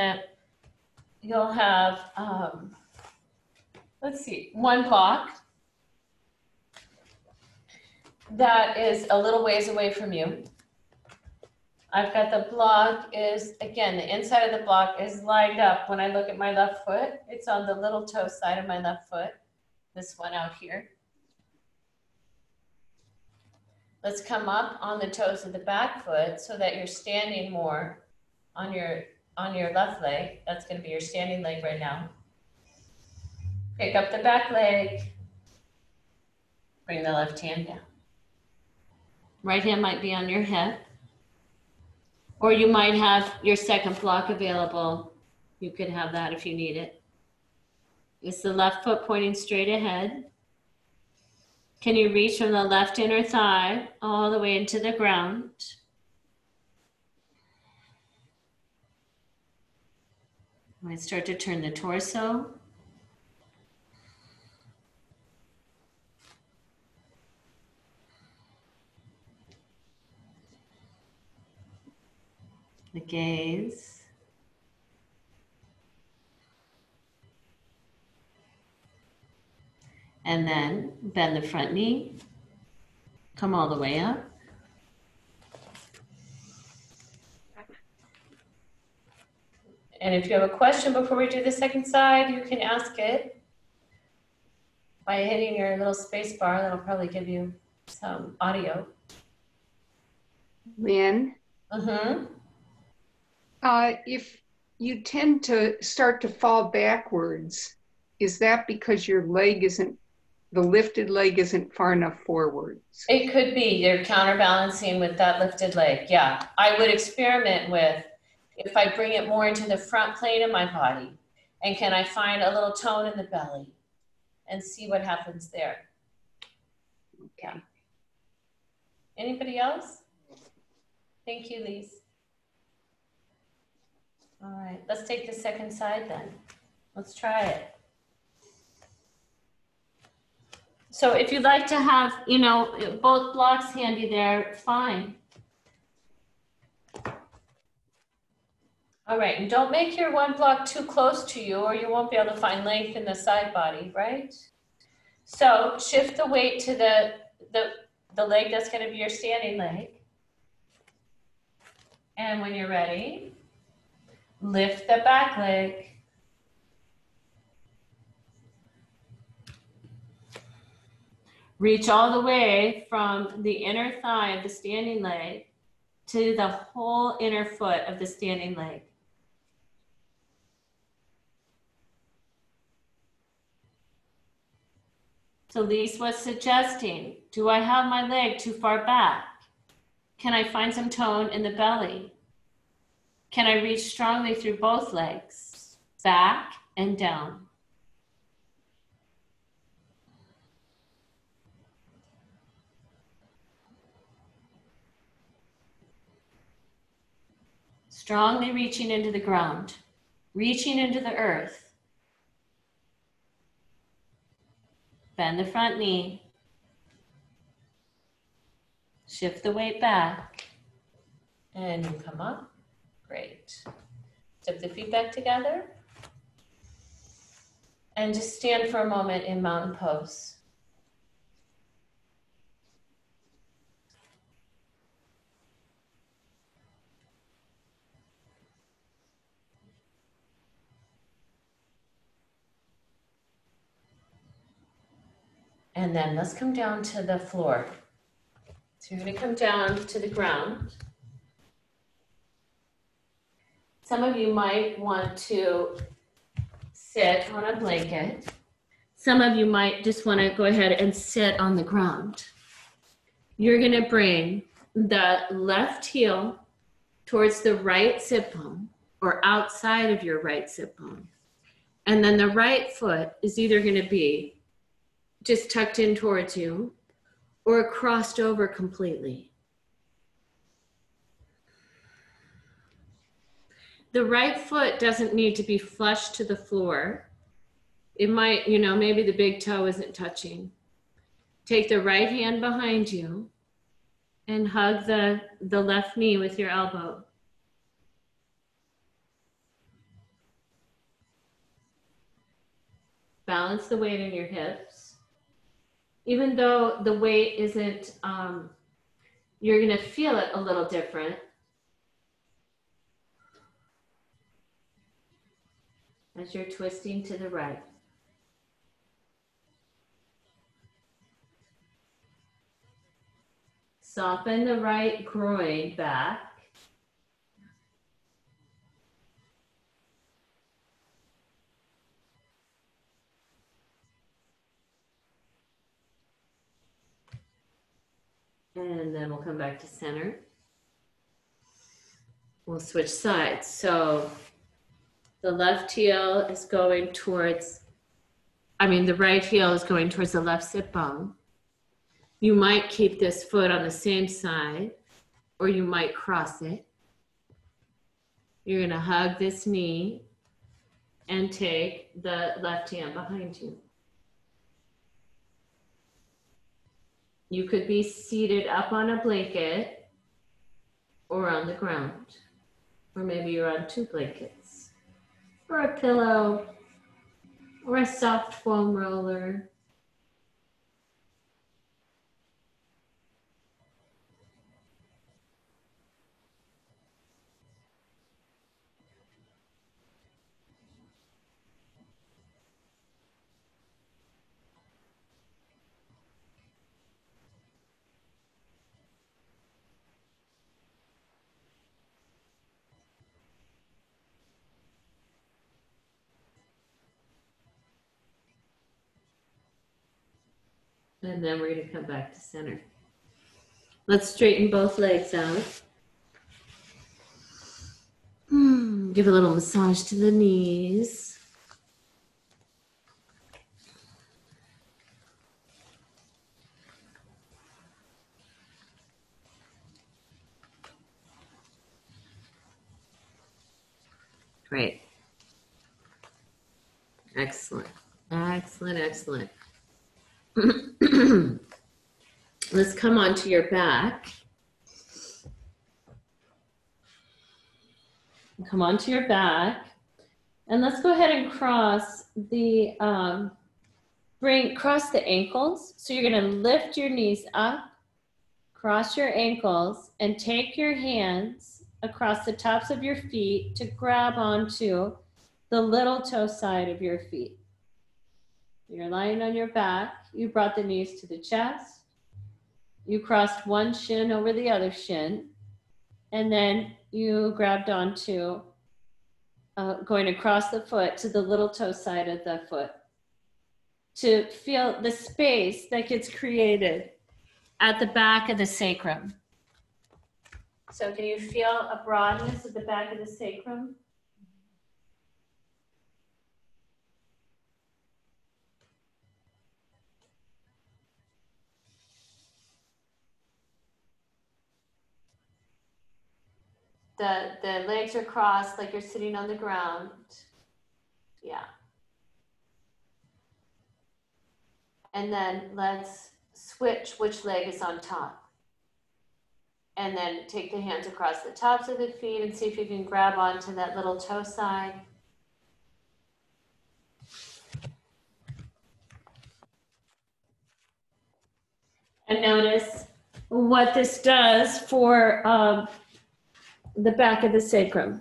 you'll have, let's see, one block that is a little ways away from you. I've got the block is, again, the inside of the block is lined up. When I look at my left foot, it's on the little toe side of my left foot. This one out here. Let's come up on the toes of the back foot so that you're standing more on your left leg. That's going to be your standing leg right now. Pick up the back leg. Bring the left hand down. Right hand might be on your hip. Or you might have your second block available. You could have that if you need it. It's the left foot pointing straight ahead. Can you reach from the left inner thigh all the way into the ground? You might start to turn the torso. The gaze. And then bend the front knee. Come all the way up. And if you have a question before we do the second side, you can ask it by hitting your little space bar. That'll probably give you some audio. Lynn? Mm-hmm. If you tend to start to fall backwards, is that because your leg the lifted leg isn't far enough forwards? It could be you're counterbalancing with that lifted leg. Yeah, I would experiment with, If I bring it more into the front plane of my body, and can I find a little tone in the belly and see what happens there? Yeah. Anybody else? Thank you, Lise. All right, let's take the second side then. Let's try it. So if you'd like to have, you know, both blocks handy there, fine. All right, and don't make your one block too close to you or you won't be able to find length in the side body, right? So shift the weight to the leg that's going to be your standing leg. And when you're ready, lift the back leg. Reach all the way from the inner thigh of the standing leg to the whole inner foot of the standing leg. So Lise was suggesting, do I have my leg too far back? Can I find some tone in the belly? Can I reach strongly through both legs, back and down? Strongly reaching into the ground, reaching into the earth. Bend the front knee. Shift the weight back. And you come up. Great. Step the feet back together. And just stand for a moment in mountain pose. And then let's come down to the floor. So you're going to come down to the ground. Some of you might want to sit on a blanket. Some of you might just want to go ahead and sit on the ground. You're going to bring the left heel towards the right sit bone or outside of your right sit bone. And then the right foot is either going to be just tucked in towards you or crossed over completely. The right foot doesn't need to be flush to the floor. It might, you know, maybe the big toe isn't touching. Take the right hand behind you and hug the left knee with your elbow. Balance the weight in your hips. Even though the weight isn't, you're going to feel it a little different. As you're twisting to the right. Soften the right groin back. And then we'll come back to center. We'll switch sides. So the left heel is going towards, the right heel is going towards the left sit bone. You might keep this foot on the same side, or you might cross it. You're going to hug this knee and take the left hand behind you. You could be seated up on a blanket or on the ground, or maybe you're on two blankets, or a pillow, or a soft foam roller. And then we're going to come back to center. Let's straighten both legs out. Give a little massage to the knees. Great. Excellent. Excellent, excellent. Let's come onto your back. Come onto your back. And let's go ahead and cross the cross the ankles. So you're going to lift your knees up, cross your ankles, and take your hands across the tops of your feet to grab onto the little toe side of your feet. You're lying on your back. You brought the knees to the chest. You crossed one shin over the other shin. And then you grabbed onto going across the foot to the little toe side of the foot to feel the space that gets created at the back of the sacrum. So can you feel a broadness at the back of the sacrum? The legs are crossed like you're sitting on the ground. Yeah. And then let's switch which leg is on top. And then take the hands across the tops of the feet and see if you can grab onto that little toe side. And notice what this does for the back of the sacrum.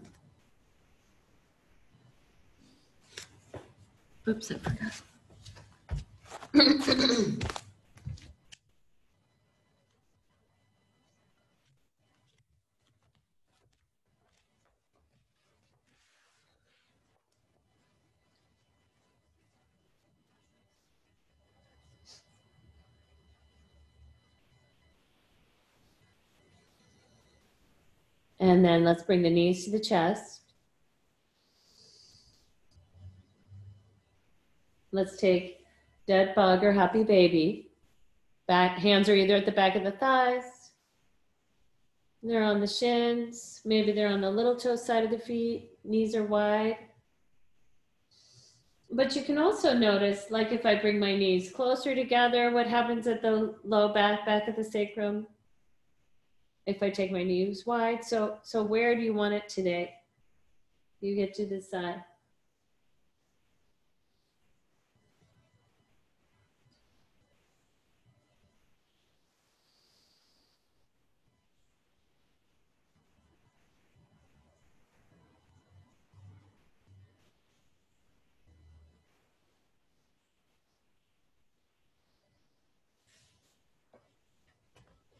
Oops, I forgot. And then let's bring the knees to the chest. Let's take dead bug or happy baby. Hands are either at the back of the thighs, they're on the shins, maybe they're on the little toe side of the feet, knees are wide. But you can also notice, like if I bring my knees closer together, what happens at the low back of the sacrum? If I take my knees wide, so where do you want it today? You get to decide.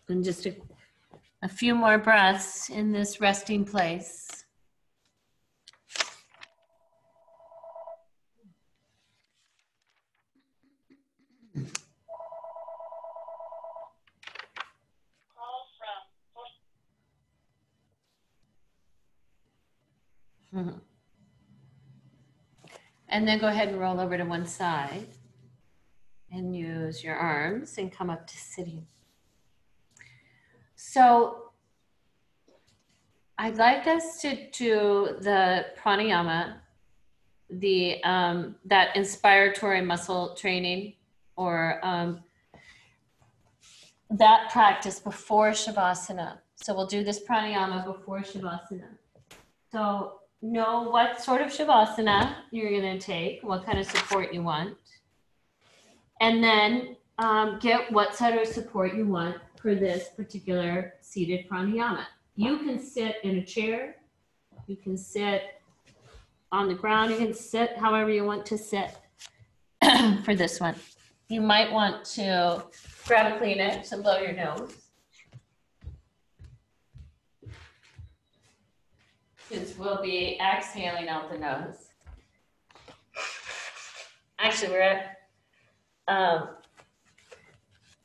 And just a few more breaths in this resting place. And then go ahead and roll over to one side and use your arms and come up to sitting. So I'd like us to do the pranayama, that inspiratory muscle training, or that practice before Shavasana. So we'll do this pranayama before Shavasana. So know what sort of Shavasana you're going to take, what kind of support you want, and then get what sort of support you want for this particular seated pranayama. You can sit in a chair, you can sit on the ground, you can sit however you want to sit for this one. You might want to grab a Kleenex and blow your nose. Since we'll be exhaling out the nose. Actually,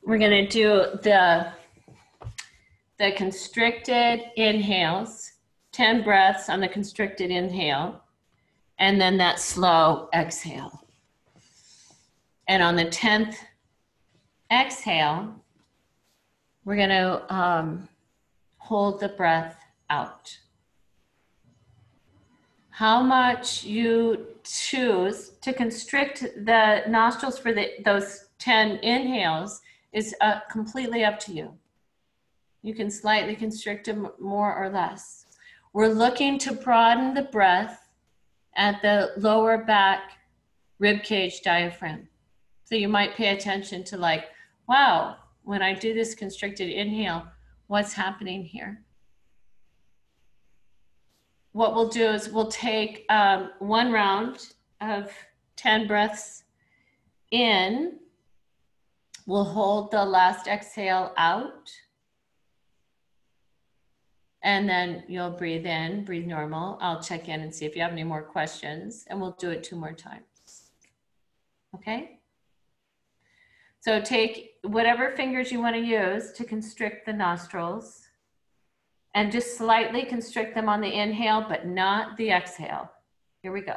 we're going to do the constricted inhales 10 breaths on the constricted inhale, and then that slow exhale. And on the 10th exhale, we're going to hold the breath out. How much you choose to constrict the nostrils for those 10 inhales is completely up to you. You can slightly constrict them more or less. We're looking to broaden the breath at the lower back rib cage diaphragm. So you might pay attention to like, wow, when I do this constricted inhale, what's happening here? What we'll do is we'll take one round of 10 breaths in. We'll hold the last exhale out. And then you'll breathe in, breathe normal. I'll check in and see if you have any more questions, and we'll do it 2 more times. Okay? So take whatever fingers you want to use to constrict the nostrils, and just slightly constrict them on the inhale, but not the exhale. Here we go.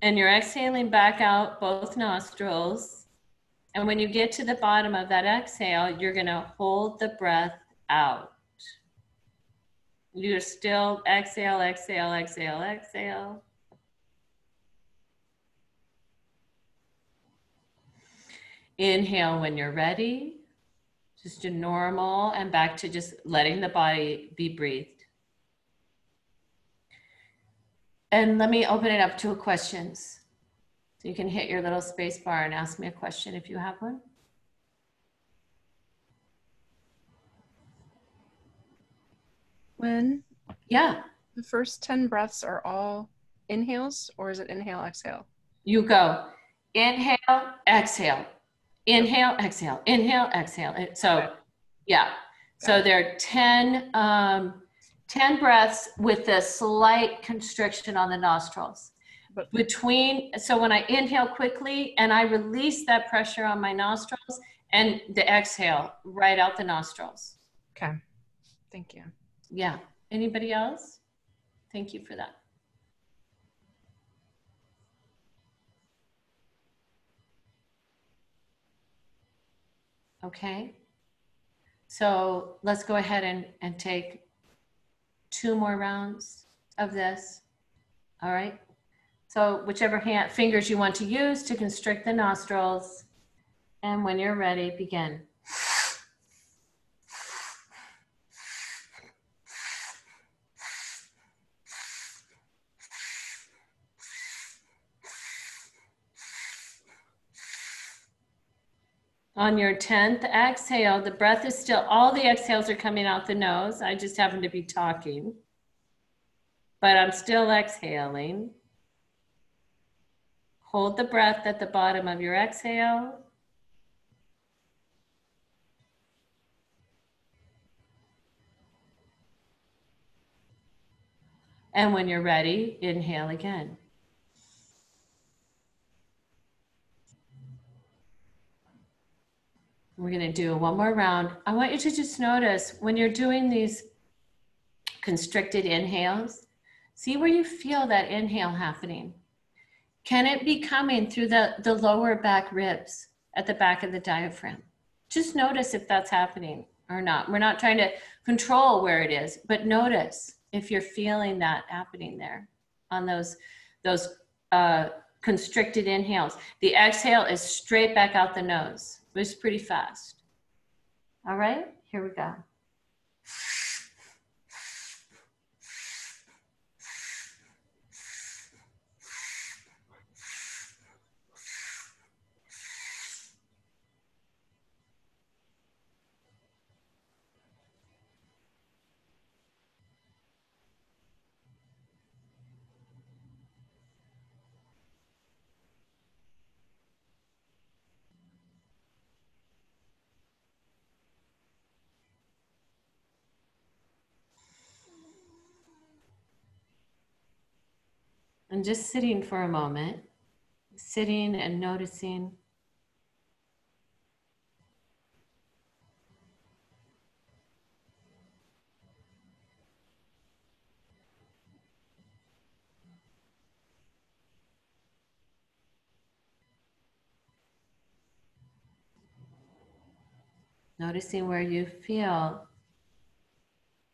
And you're exhaling back out both nostrils. And when you get to the bottom of that exhale, you're going to hold the breath out. You're still exhale, exhale, exhale, exhale. Inhale when you're ready. Just a normal, and back to just letting the body be breathed. And let me open it up to questions. So you can hit your little space bar and ask me a question if you have one. Lynn? Yeah. The first 10 breaths are all inhales, or is it inhale, exhale? You go inhale, exhale, inhale, exhale, inhale, exhale. So, okay. Yeah. So there are 10 breaths with a slight constriction on the nostrils. But so when I inhale quickly and I release that pressure on my nostrils, and the exhale right out the nostrils. Okay. Thank you. Yeah. Anybody else? Thank you for that. Okay. So let's go ahead and take 2 more rounds of this. All right. So whichever fingers you want to use to constrict the nostrils. And when you're ready, begin. On your 10th exhale, the breath is still, all the exhales are coming out the nose. I just happen to be talking, but I'm still exhaling. Hold the breath at the bottom of your exhale. And when you're ready, inhale again. We're going to do 1 more round. I want you to just notice when you're doing these constricted inhales, see where you feel that inhale happening. Can it be coming through the lower back ribs at the back of the diaphragm? Just notice if that's happening or not. We're not trying to control where it is, but notice if you're feeling that happening there on those constricted inhales. The exhale is straight back out the nose. Moves pretty fast. All right, here we go. And just sitting for a moment, sitting and noticing. Noticing where you feel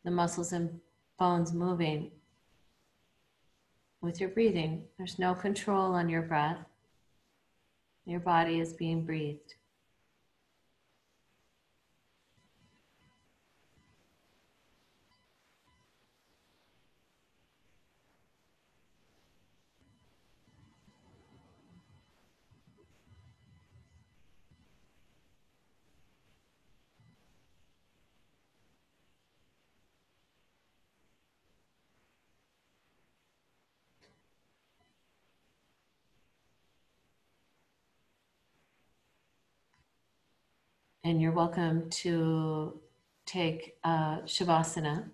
the muscles and bones moving with your breathing. There's no control on your breath. Your body is being breathed. And you're welcome to take Shavasana.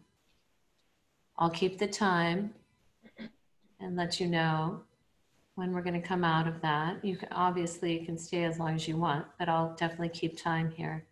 I'll keep the time and let you know when we're going to come out of that. You can obviously you can stay as long as you want, but I'll definitely keep time here.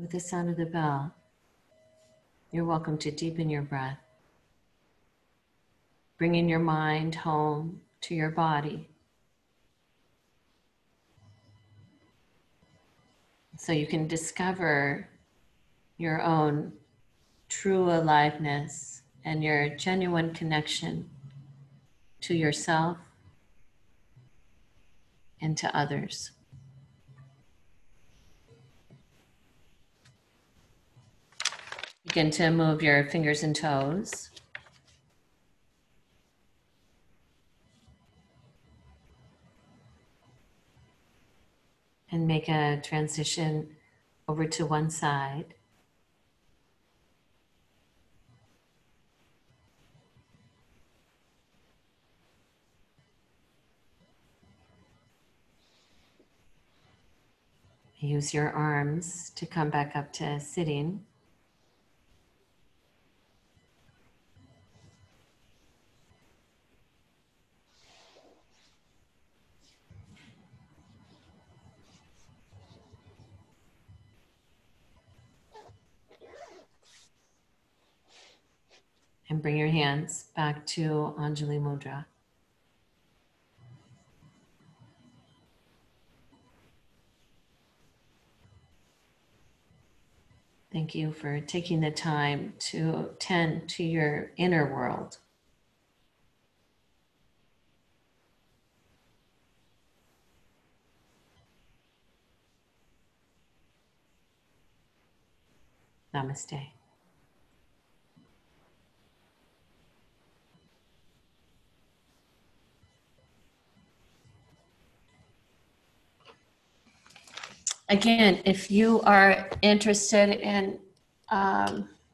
With the sound of the bell, you're welcome to deepen your breath, bringing your mind home to your body so you can discover your own true aliveness and your genuine connection to yourself into others. Begin to move your fingers and toes. And make a transition over to one side. Use your arms to come back up to sitting. And bring your hands back to Anjali Mudra. Thank you for taking the time to tend to your inner world. Namaste. Again, if you are interested in,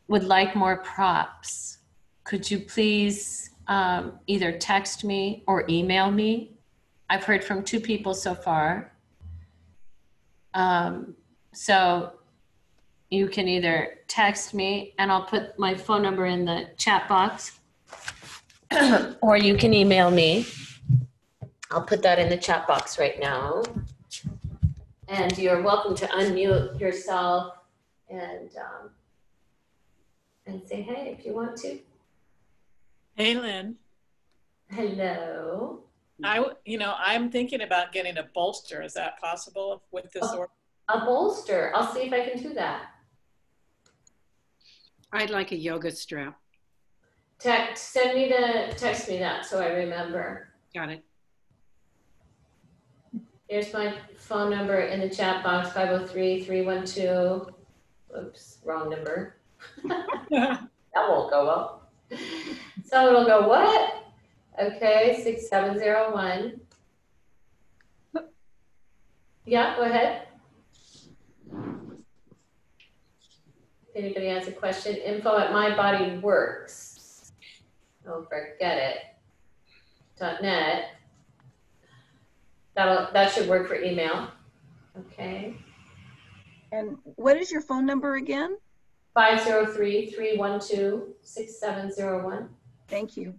would like more props, could you please either text me or email me? I've heard from 2 people so far. So you can either text me, and I'll put my phone number in the chat box, or you can email me. I'll put that in the chat box right now. And you're welcome to unmute yourself and say hey if you want to. Hey, Lynn. Hello. I'm thinking about getting a bolster. Is that possible with this order? A bolster. I'll see if I can do that. I'd like a yoga strap. Text me that so I remember. Got it. Here's my phone number in the chat box, 503-312. Oops, wrong number. That won't go well. Someone will go, what? Okay, 6701. Yeah, go ahead. If anybody has a question, info@mybodyworks. Don't forget it. .net. That should work for email. Okay. And what is your phone number again? 503-312-6701. Thank you.